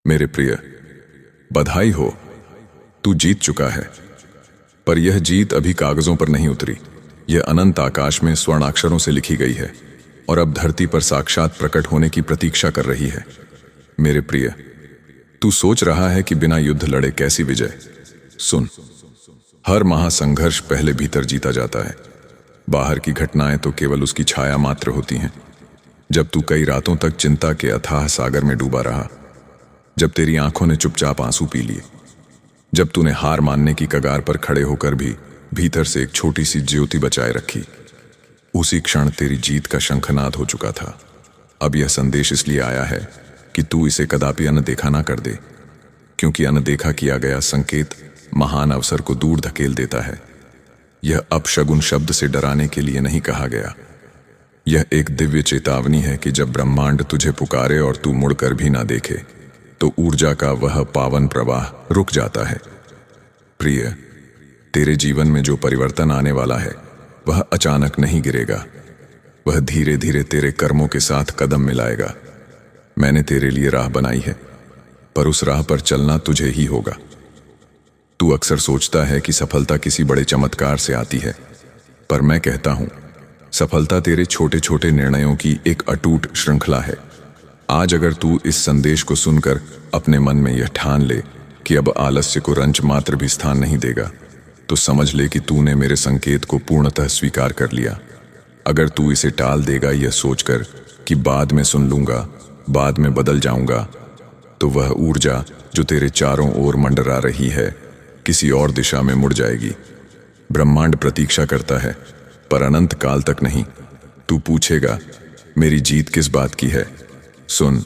मेरे प्रिय, बधाई हो, तू जीत चुका है। पर यह जीत अभी कागजों पर नहीं उतरी, यह अनंत आकाश में स्वर्णाक्षरों से लिखी गई है और अब धरती पर साक्षात प्रकट होने की प्रतीक्षा कर रही है। मेरे प्रिय, तू सोच रहा है कि बिना युद्ध लड़े कैसी विजय? सुन, हर महासंघर्ष पहले भीतर जीता जाता है। बाहर की घटनाएं तो केवल उसकी छाया मात्र होती हैं। जब तू कई रातों तक चिंता के अथाह सागर में डूबा रहा, जब तेरी आंखों ने चुपचाप आंसू पी लिए, जब तूने हार मानने की कगार पर खड़े होकर भी भीतर से एक छोटी सी ज्योति बचाए रखी, उसी क्षण तेरी जीत का शंखनाद हो चुका था। अब यह संदेश इसलिए आया है कि तू इसे कदापि अनदेखा ना कर दे, क्योंकि अनदेखा किया गया संकेत महान अवसर को दूर धकेल देता है। यह अपशगुन शब्द से डराने के लिए नहीं कहा गया। यह एक दिव्य चेतावनी है कि जब ब्रह्मांड तुझे पुकारे और तू मुड़कर भी ना देखे, तो ऊर्जा का वह पावन प्रवाह रुक जाता है। प्रिय, तेरे जीवन में जो परिवर्तन आने वाला है वह अचानक नहीं गिरेगा, वह धीरे धीरे तेरे कर्मों के साथ कदम मिलाएगा। मैंने तेरे लिए राह बनाई है, पर उस राह पर चलना तुझे ही होगा। तू अक्सर सोचता है कि सफलता किसी बड़े चमत्कार से आती है, पर मैं कहता हूं, सफलता तेरे छोटे छोटे निर्णयों की एक अटूट श्रृंखला है। आज अगर तू इस संदेश को सुनकर अपने मन में यह ठान ले कि अब आलस्य को रंच मात्र भी स्थान नहीं देगा, तो समझ ले कि तूने मेरे संकेत को पूर्णतः स्वीकार कर लिया। अगर तू इसे टाल देगा यह सोचकर कि बाद में सुन लूंगा, बाद में बदल जाऊंगा, तो वह ऊर्जा जो तेरे चारों ओर मंडरा रही है किसी और दिशा में मुड़ जाएगी। ब्रह्मांड प्रतीक्षा करता है, पर अनंत काल तक नहीं। तू पूछेगा, मेरी जीत किस बात की है? सुन,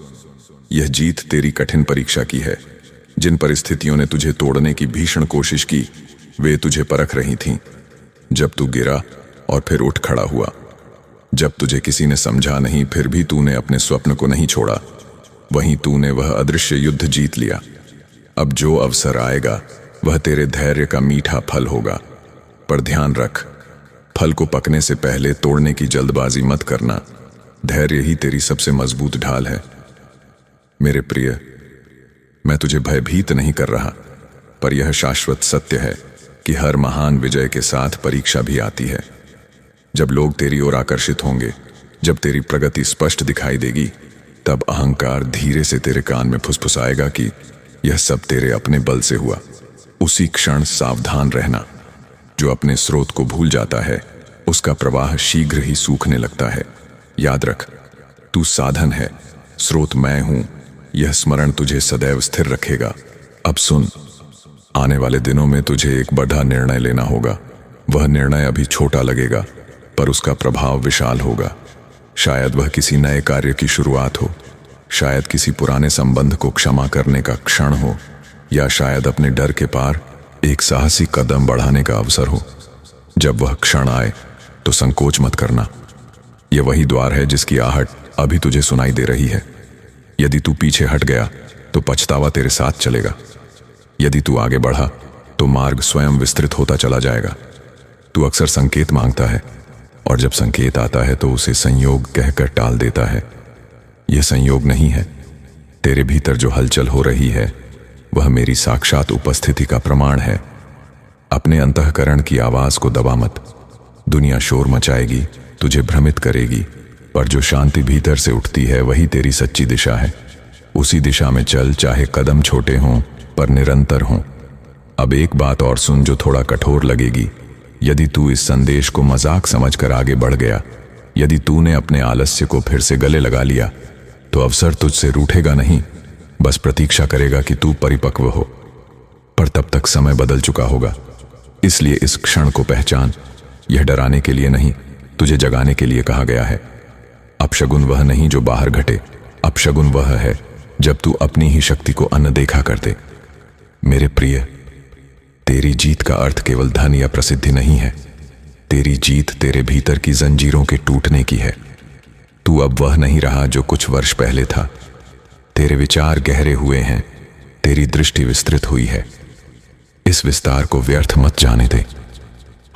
यह जीत तेरी कठिन परीक्षा की है। जिन परिस्थितियों ने तुझे तोड़ने की भीषण कोशिश की, वे तुझे परख रही थीं। जब तू गिरा और फिर उठ खड़ा हुआ, जब तुझे किसी ने समझा नहीं फिर भी तूने अपने स्वप्न को नहीं छोड़ा, वहीं तूने वह अदृश्य युद्ध जीत लिया। अब जो अवसर आएगा वह तेरे धैर्य का मीठा फल होगा। पर ध्यान रख, फल को पकने से पहले तोड़ने की जल्दबाजी मत करना। धैर्य ही तेरी सबसे मजबूत ढाल है। मेरे प्रिय, मैं तुझे भयभीत नहीं कर रहा, पर यह शाश्वत सत्य है कि हर महान विजय के साथ परीक्षा भी आती है। जब लोग तेरी ओर आकर्षित होंगे, जब तेरी प्रगति स्पष्ट दिखाई देगी, तब अहंकार धीरे से तेरे कान में फुसफुसाएगा कि यह सब तेरे अपने बल से हुआ। उसी क्षण सावधान रहना। जो अपने स्रोत को भूल जाता है उसका प्रवाह शीघ्र ही सूखने लगता है। याद रख, तू साधन है, स्रोत मैं हूं। यह स्मरण तुझे सदैव स्थिर रखेगा। अब सुन, आने वाले दिनों में तुझे एक बड़ा निर्णय लेना होगा। वह निर्णय अभी छोटा लगेगा, पर उसका प्रभाव विशाल होगा। शायद वह किसी नए कार्य की शुरुआत हो, शायद किसी पुराने संबंध को क्षमा करने का क्षण हो, या शायद अपने डर के पार एक साहसी कदम बढ़ाने का अवसर हो। जब वह क्षण आए तो संकोच मत करना। यह वही द्वार है जिसकी आहट अभी तुझे सुनाई दे रही है। यदि तू पीछे हट गया तो पछतावा तेरे साथ चलेगा। यदि तू आगे बढ़ा तो मार्ग स्वयं विस्तृत होता चला जाएगा। तू अक्सर संकेत मांगता है, और जब संकेत आता है तो उसे संयोग कहकर टाल देता है। यह संयोग नहीं है। तेरे भीतर जो हलचल हो रही है वह मेरी साक्षात उपस्थिति का प्रमाण है। अपने अंतःकरण की आवाज को दबा मत। दुनिया शोर मचाएगी, तुझे भ्रमित करेगी, पर जो शांति भीतर से उठती है वही तेरी सच्ची दिशा है। उसी दिशा में चल, चाहे कदम छोटे हों पर निरंतर हों। अब एक बात और सुन जो थोड़ा कठोर लगेगी। यदि तू इस संदेश को मजाक समझकर आगे बढ़ गया, यदि तूने अपने आलस्य को फिर से गले लगा लिया, तो अवसर तुझसे रूठेगा नहीं, बस प्रतीक्षा करेगा कि तू परिपक्व हो। पर तब तक समय बदल चुका होगा। इसलिए इस क्षण को पहचान। यह डराने के लिए नहीं, तुझे जगाने के लिए कहा गया है। अपशगुन वह नहीं जो बाहर घटे, अपशगुन वह है जब तू अपनी ही शक्ति को अनदेखा कर दे। मेरे प्रिय, तेरी जीत का अर्थ केवल धन या प्रसिद्धि नहीं है। तेरी जीत तेरे भीतर की जंजीरों के टूटने की है। तू अब वह नहीं रहा जो कुछ वर्ष पहले था। तेरे विचार गहरे हुए हैं, तेरी दृष्टि विस्तृत हुई है। इस विस्तार को व्यर्थ मत जाने दे।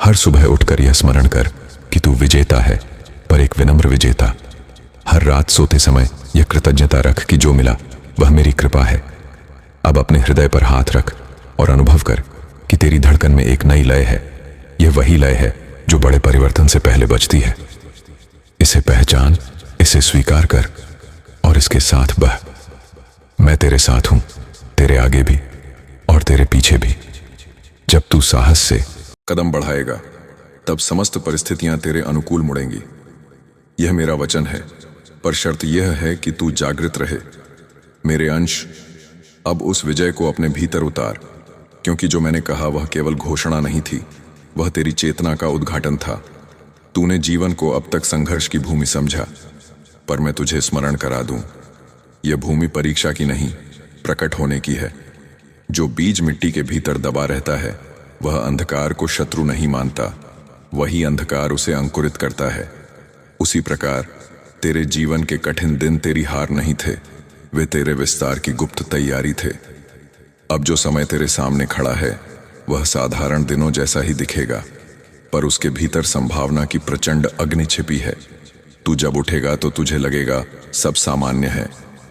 हर सुबह उठकर यह स्मरण कर कि तू विजेता है, पर एक विनम्र विजेता। हर रात सोते समय यह कृतज्ञता रख कि जो मिला वह मेरी कृपा है। अब अपने हृदय पर हाथ रख और अनुभव कर कि तेरी धड़कन में एक नई लय है। यह वही लय है जो बड़े परिवर्तन से पहले बजती है। इसे पहचान, इसे स्वीकार कर और इसके साथ बह। मैं तेरे साथ हूं, तेरे आगे भी और तेरे पीछे भी। जब तू साहस से कदम बढ़ाएगा तब समस्त परिस्थितियां तेरे अनुकूल मुड़ेंगी। यह मेरा वचन है, पर शर्त यह है कि तू जागृत रहे। मेरे अंश, अब उस विजय को अपने भीतर उतार, क्योंकि जो मैंने कहा वह केवल घोषणा नहीं थी, वह तेरी चेतना का उद्घाटन था। तूने जीवन को अब तक संघर्ष की भूमि समझा, पर मैं तुझे स्मरण करा दूं, यह भूमि परीक्षा की नहीं, प्रकट होने की है। जो बीज मिट्टी के भीतर दबा रहता है वह अंधकार को शत्रु नहीं मानता, वही अंधकार उसे अंकुरित करता है। उसी प्रकार तेरे जीवन के कठिन दिन तेरी हार नहीं थे, वे तेरे विस्तार की गुप्त तैयारी थे। अब जो समय तेरे सामने खड़ा है वह साधारण दिनों जैसा ही दिखेगा, पर उसके भीतर संभावना की प्रचंड अग्नि छिपी है। तू जब उठेगा तो तुझे लगेगा सब सामान्य है,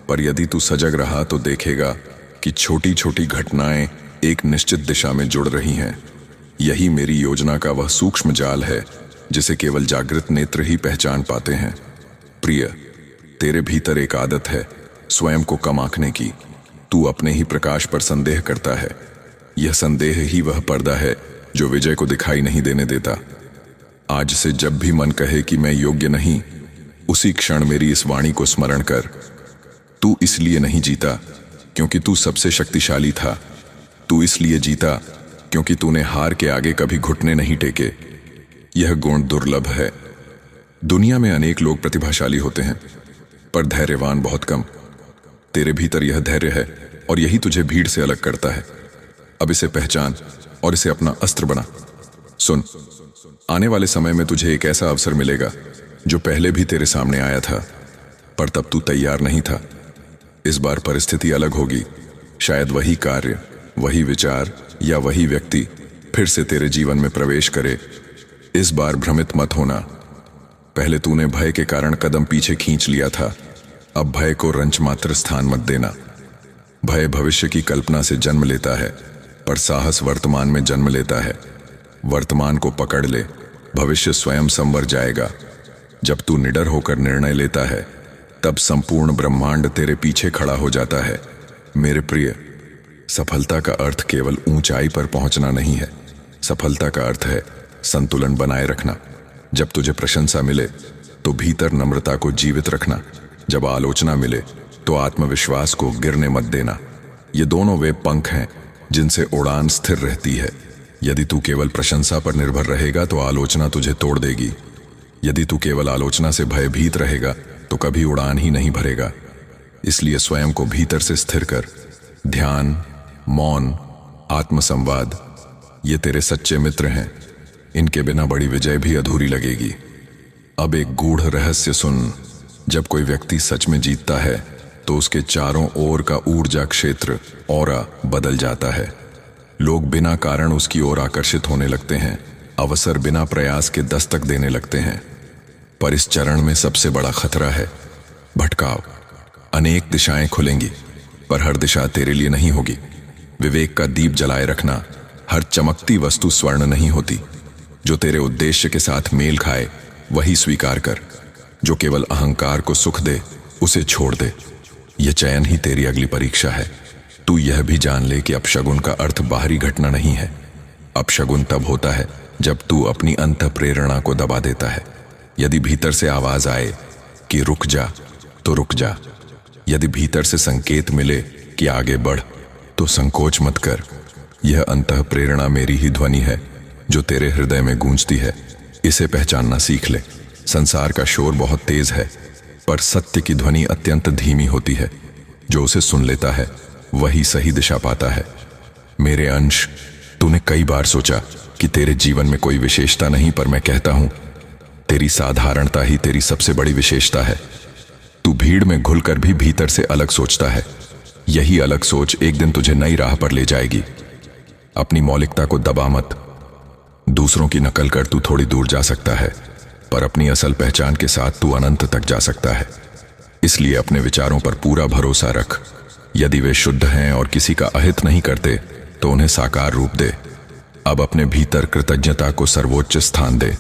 पर यदि तू सजग रहा तो देखेगा कि छोटी छोटी घटनाएं एक निश्चित दिशा में जुड़ रही हैं। यही मेरी योजना का वह सूक्ष्म जाल है जिसे केवल जागृत नेत्र ही पहचान पाते हैं। प्रिय, तेरे भीतर एक आदत है स्वयं को कम आंकने की। तू अपने ही प्रकाश पर संदेह करता है। यह संदेह ही वह पर्दा है जो विजय को दिखाई नहीं देने देता। आज से जब भी मन कहे कि मैं योग्य नहीं, उसी क्षण मेरी इस वाणी को स्मरण कर। तू इसलिए नहीं जीता क्योंकि तू सबसे शक्तिशाली था, तू इसलिए जीता क्योंकि तूने हार के आगे कभी घुटने नहीं टेके। यह गुण दुर्लभ है। दुनिया में अनेक लोग प्रतिभाशाली होते हैं, पर धैर्यवान बहुत कम। तेरे भीतर यह धैर्य है और यही तुझे भीड़ से अलग करता है। अब इसे पहचान और इसे अपना अस्त्र बना। सुन, आने वाले समय में तुझे एक ऐसा अवसर मिलेगा जो पहले भी तेरे सामने आया था, पर तब तू तैयार नहीं था। इस बार परिस्थिति अलग होगी। शायद वही कार्य, वही विचार या वही व्यक्ति फिर से तेरे जीवन में प्रवेश करे। इस बार भ्रमित मत होना। पहले तूने भय के कारण कदम पीछे खींच लिया था, अब भय को रंच मात्र स्थान मत देना। भय भविष्य की कल्पना से जन्म लेता है, पर साहस वर्तमान में जन्म लेता है। वर्तमान को पकड़ ले, भविष्य स्वयं संवर जाएगा। जब तू निडर होकर निर्णय लेता है तब संपूर्ण ब्रह्मांड तेरे पीछे खड़ा हो जाता है। मेरे प्रिय, सफलता का अर्थ केवल ऊंचाई पर पहुंचना नहीं है। सफलता का अर्थ है संतुलन बनाए रखना। जब तुझे प्रशंसा मिले तो भीतर नम्रता को जीवित रखना। जब आलोचना मिले तो आत्मविश्वास को गिरने मत देना। ये दोनों वे पंख हैं जिनसे उड़ान स्थिर रहती है। यदि तू केवल प्रशंसा पर निर्भर रहेगा तो आलोचना तुझे तोड़ देगी। यदि तू केवल आलोचना से भयभीत रहेगा तो कभी उड़ान ही नहीं भरेगा। इसलिए स्वयं को भीतर से स्थिर कर। ध्यान, मौन, आत्मसंवाद, ये तेरे सच्चे मित्र हैं। इनके बिना बड़ी विजय भी अधूरी लगेगी। अब एक गूढ़ रहस्य सुन। जब कोई व्यक्ति सच में जीतता है तो उसके चारों ओर का ऊर्जा क्षेत्र, ऑरा, बदल जाता है। लोग बिना कारण उसकी ओर आकर्षित होने लगते हैं। अवसर बिना प्रयास के दस्तक देने लगते हैं। पर इस चरण में सबसे बड़ा खतरा है भटकाव। अनेक दिशाएं खुलेंगी, पर हर दिशा तेरे लिए नहीं होगी। विवेक का दीप जलाए रखना। हर चमकती वस्तु स्वर्ण नहीं होती। जो तेरे उद्देश्य के साथ मेल खाए वही स्वीकार कर। जो केवल अहंकार को सुख दे उसे छोड़ दे। यह चयन ही तेरी अगली परीक्षा है। तू यह भी जान ले कि अपशगुन का अर्थ बाहरी घटना नहीं है। अपशगुन तब होता है जब तू अपनी अंतः प्रेरणा को दबा देता है। यदि भीतर से आवाज आए कि रुक जा तो रुक जा। यदि भीतर से संकेत मिले कि आगे बढ़ तो संकोच मत कर। यह अंतः प्रेरणा मेरी ही ध्वनि है जो तेरे हृदय में गूंजती है। इसे पहचानना सीख ले। संसार का शोर बहुत तेज है, पर सत्य की ध्वनि अत्यंत धीमी होती है। जो उसे सुन लेता है वही सही दिशा पाता है। मेरे अंश, तूने कई बार सोचा कि तेरे जीवन में कोई विशेषता नहीं, पर मैं कहता हूं तेरी साधारणता ही तेरी सबसे बड़ी विशेषता है। तू भीड़ में घुलकर भी भीतर से अलग सोचता है। यही अलग सोच एक दिन तुझे नई राह पर ले जाएगी। अपनी मौलिकता को दबा मत। दूसरों की नकल कर तू थोड़ी दूर जा सकता है, पर अपनी असल पहचान के साथ तू अनंत तक जा सकता है। इसलिए अपने विचारों पर पूरा भरोसा रख। यदि वे शुद्ध हैं और किसी का अहित नहीं करते तो उन्हें साकार रूप दे। अब अपने भीतर कृतज्ञता को सर्वोच्च स्थान दे।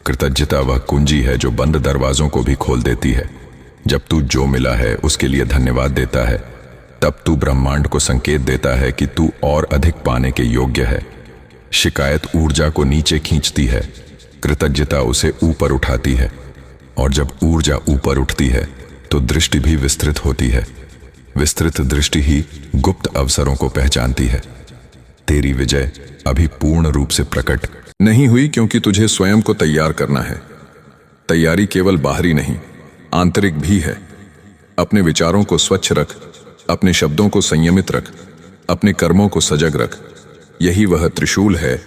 कृतज्ञता वह कुंजी है जो बंद दरवाजों को भी खोल देती है। जब तू जो मिला है उसके लिए धन्यवाद देता है, तब तू ब्रह्मांड को संकेत देता है कि तू और अधिक पाने के योग्य है। शिकायत ऊर्जा को नीचे खींचती है, कृतज्ञता उसे ऊपर उठाती है। और जब ऊर्जा ऊपर उठती है तो दृष्टि भी विस्तृत होती है। विस्तृत दृष्टि ही गुप्त अवसरों को पहचानती है। तेरी विजय अभी पूर्ण रूप से प्रकट नहीं हुई, क्योंकि तुझे स्वयं को तैयार करना है। तैयारी केवल बाहरी नहीं, आंतरिक भी है। अपने विचारों को स्वच्छ रख, अपने शब्दों को संयमित रख, अपने कर्मों को सजग रख। यही वह त्रिशूल है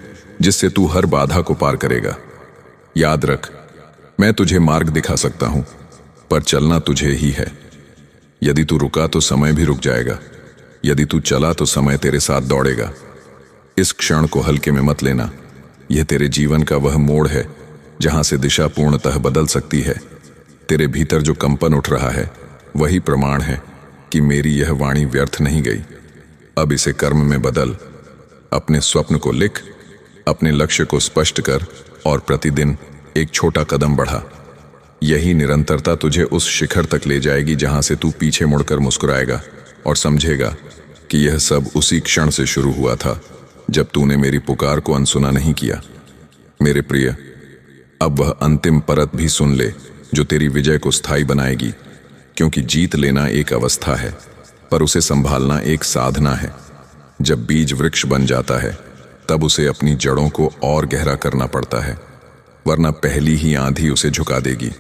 जिससे तू हर बाधा को पार करेगा। याद रख, मैं तुझे मार्ग दिखा सकता हूं, पर चलना तुझे ही है। यदि तू रुका तो समय भी रुक जाएगा, यदि तू चला तो समय तेरे साथ दौड़ेगा। इस क्षण को हल्के में मत लेना। यह तेरे जीवन का वह मोड़ है जहां से दिशा पूर्णतः बदल सकती है। तेरे भीतर जो कंपन उठ रहा है वही प्रमाण है कि मेरी यह वाणी व्यर्थ नहीं गई। अब इसे कर्म में बदल। अपने स्वप्न को लिख, अपने लक्ष्य को स्पष्ट कर और प्रतिदिन एक छोटा कदम बढ़ा। यही निरंतरता तुझे उस शिखर तक ले जाएगी जहां से तू पीछे मुड़कर मुस्कुराएगा और समझेगा कि यह सब उसी क्षण से शुरू हुआ था जब तूने मेरी पुकार को अनसुना नहीं किया। मेरे प्रिय, अब वह अंतिम परत भी सुन ले जो तेरी विजय को स्थायी बनाएगी, क्योंकि जीत लेना एक अवस्था है, पर उसे संभालना एक साधना है। जब बीज वृक्ष बन जाता है तब उसे अपनी जड़ों को और गहरा करना पड़ता है, वरना पहली ही आंधी उसे झुका देगी।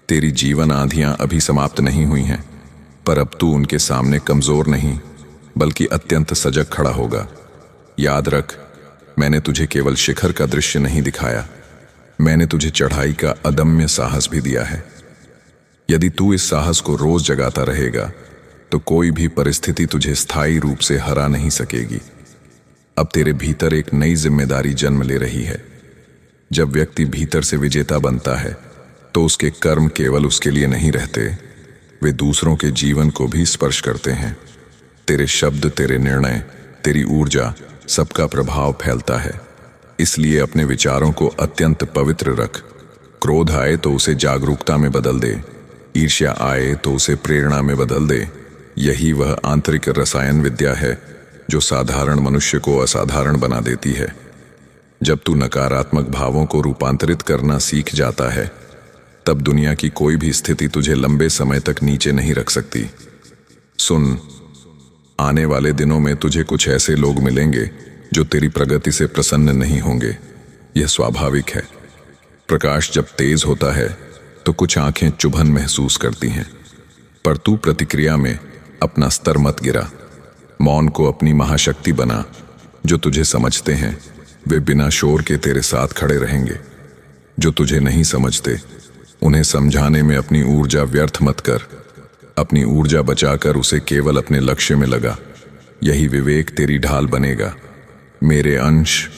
तेरी जीवन आंधियां अभी समाप्त नहीं हुई हैं, पर अब तू उनके सामने कमजोर नहीं बल्कि अत्यंत सजग खड़ा होगा। याद रख, मैंने तुझे केवल शिखर का दृश्य नहीं दिखाया, मैंने तुझे चढ़ाई का अदम्य साहस भी दिया है। यदि तू इस साहस को रोज जगाता रहेगा तो कोई भी परिस्थिति तुझे स्थायी रूप से हरा नहीं सकेगी। अब तेरे भीतर एक नई जिम्मेदारी जन्म ले रही है। जब व्यक्ति भीतर से विजेता बनता है तो उसके कर्म केवल उसके लिए नहीं रहते, वे दूसरों के जीवन को भी स्पर्श करते हैं। तेरे शब्द, तेरे निर्णय, तेरी ऊर्जा, सबका प्रभाव फैलता है। इसलिए अपने विचारों को अत्यंत पवित्र रख। क्रोध आए तो उसे जागरूकता में बदल दे, ईर्ष्या आए तो उसे प्रेरणा में बदल दे। यही वह आंतरिक रसायन विद्या है जो साधारण मनुष्य को असाधारण बना देती है। जब तू नकारात्मक भावों को रूपांतरित करना सीख जाता है तब दुनिया की कोई भी स्थिति तुझे लंबे समय तक नीचे नहीं रख सकती। सुन, आने वाले दिनों में तुझे कुछ ऐसे लोग मिलेंगे जो तेरी प्रगति से प्रसन्न नहीं होंगे। यह स्वाभाविक है। प्रकाश जब तेज होता है तो कुछ आंखें चुभन महसूस करती हैं, पर तू प्रतिक्रिया में अपना स्तर मत गिरा। मौन को अपनी महाशक्ति बना। जो तुझे समझते हैं वे बिना शोर के तेरे साथ खड़े रहेंगे। जो तुझे नहीं समझते उन्हें समझाने में अपनी ऊर्जा व्यर्थ मत कर। अपनी ऊर्जा बचाकर उसे केवल अपने लक्ष्य में लगा। यही विवेक तेरी ढाल बनेगा। मेरे अंश,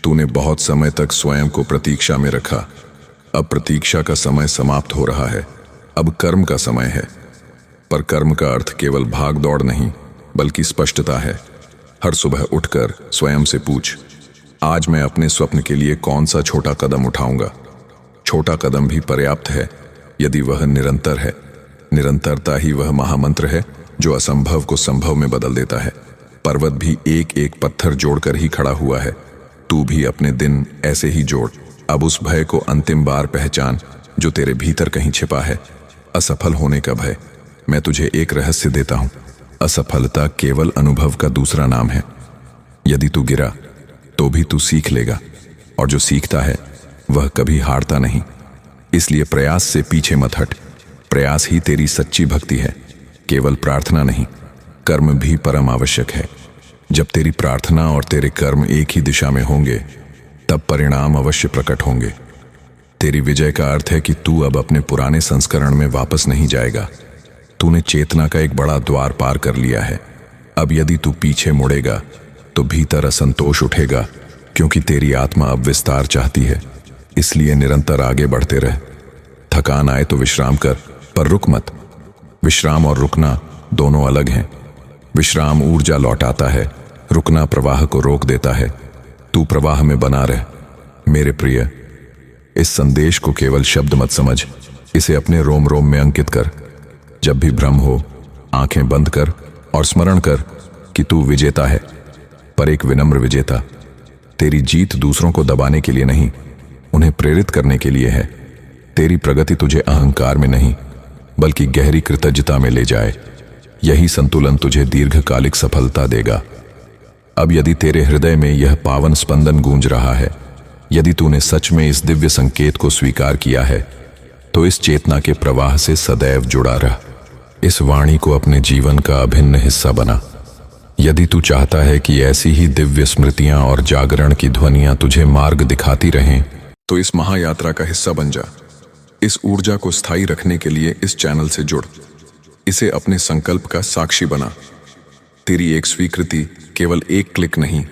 तूने बहुत समय तक स्वयं को प्रतीक्षा में रखा। अब प्रतीक्षा का समय समाप्त हो रहा है। अब कर्म का समय है। पर कर्म का अर्थ केवल भाग दौड़ नहीं बल्कि स्पष्टता है। हर सुबह उठकर स्वयं से पूछ, आज मैं अपने स्वप्न के लिए कौन सा छोटा कदम उठाऊंगा। छोटा कदम भी पर्याप्त है यदि वह निरंतर है। निरंतरता ही वह महामंत्र है जो असंभव को संभव में बदल देता है। पर्वत भी एक एक पत्थर जोड़कर ही खड़ा हुआ है। तू भी अपने दिन ऐसे ही जोड़। अब उस भय को अंतिम बार पहचान जो तेरे भीतर कहीं छिपा है। असफल होने का भय। मैं तुझे एक रहस्य देता हूं, असफलता केवल अनुभव का दूसरा नाम है। यदि तू गिरा तो भी तू सीख लेगा, और जो सीखता है वह कभी हारता नहीं। इसलिए प्रयास से पीछे मत हट। प्रयास ही तेरी सच्ची भक्ति है, केवल प्रार्थना नहीं। कर्म भी परम आवश्यक है। जब तेरी प्रार्थना और तेरे कर्म एक ही दिशा में होंगे तब परिणाम अवश्य प्रकट होंगे। तेरी विजय का अर्थ है कि तू अब अपने पुराने संस्करण में वापस नहीं जाएगा। तूने चेतना का एक बड़ा द्वार पार कर लिया है। अब यदि तू पीछे मुड़ेगा तो भीतर असंतोष उठेगा, क्योंकि तेरी आत्मा अब विस्तार चाहती है। इसलिए निरंतर आगे बढ़ते रह। थकान आए तो विश्राम कर, पर रुक मत। विश्राम और रुकना दोनों अलग हैं। विश्राम ऊर्जा लौटाता है, रुकना प्रवाह को रोक देता है। तू प्रवाह में बना रह। मेरे प्रिय, इस संदेश को केवल शब्द मत समझ, इसे अपने रोम रोम में अंकित कर। जब भी भ्रम हो, आंखें बंद कर और स्मरण कर कि तू विजेता है, पर एक विनम्र विजेता। तेरी जीत दूसरों को दबाने के लिए नहीं, उन्हें प्रेरित करने के लिए है। तेरी प्रगति तुझे अहंकार में नहीं, बल्कि गहरी कृतज्ञता में ले जाए। यही संतुलन तुझे दीर्घकालिक सफलता देगा। अब यदि तेरे हृदय में यह पावन स्पंदन गूंज रहा है, यदि तूने सच में इस दिव्य संकेत को स्वीकार किया है, तो इस चेतना के प्रवाह से सदैव जुड़ा रह। इस वाणी को अपने जीवन का अभिन्न हिस्सा बना। यदि तू चाहता है कि ऐसी ही दिव्य स्मृतियां और जागरण की ध्वनियां तुझे मार्ग दिखाती रहें, तो इस महायात्रा का हिस्सा बन जा। इस ऊर्जा को स्थायी रखने के लिए इस चैनल से जुड़। इसे अपने संकल्प का साक्षी बना। तेरी एक स्वीकृति केवल एक क्लिक नहीं,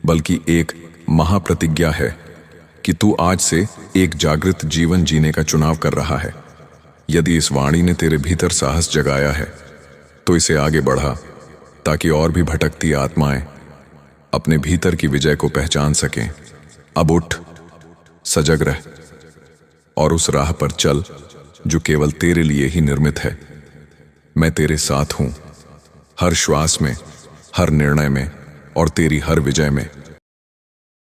बल्कि एक महाप्रतिज्ञा है कि तू आज से एक जागृत जीवन जीने का चुनाव कर रहा है। यदि इस वाणी ने तेरे भीतर साहस जगाया है, तो इसे आगे बढ़ा, ताकि और भी भटकती आत्माएं अपने भीतर की विजय को पहचान सकें। अब उठ, सजग रह और उस राह पर चल जो केवल तेरे लिए ही निर्मित है। मैं तेरे साथ हूं, हर श्वास में, हर निर्णय में और तेरी हर विजय में।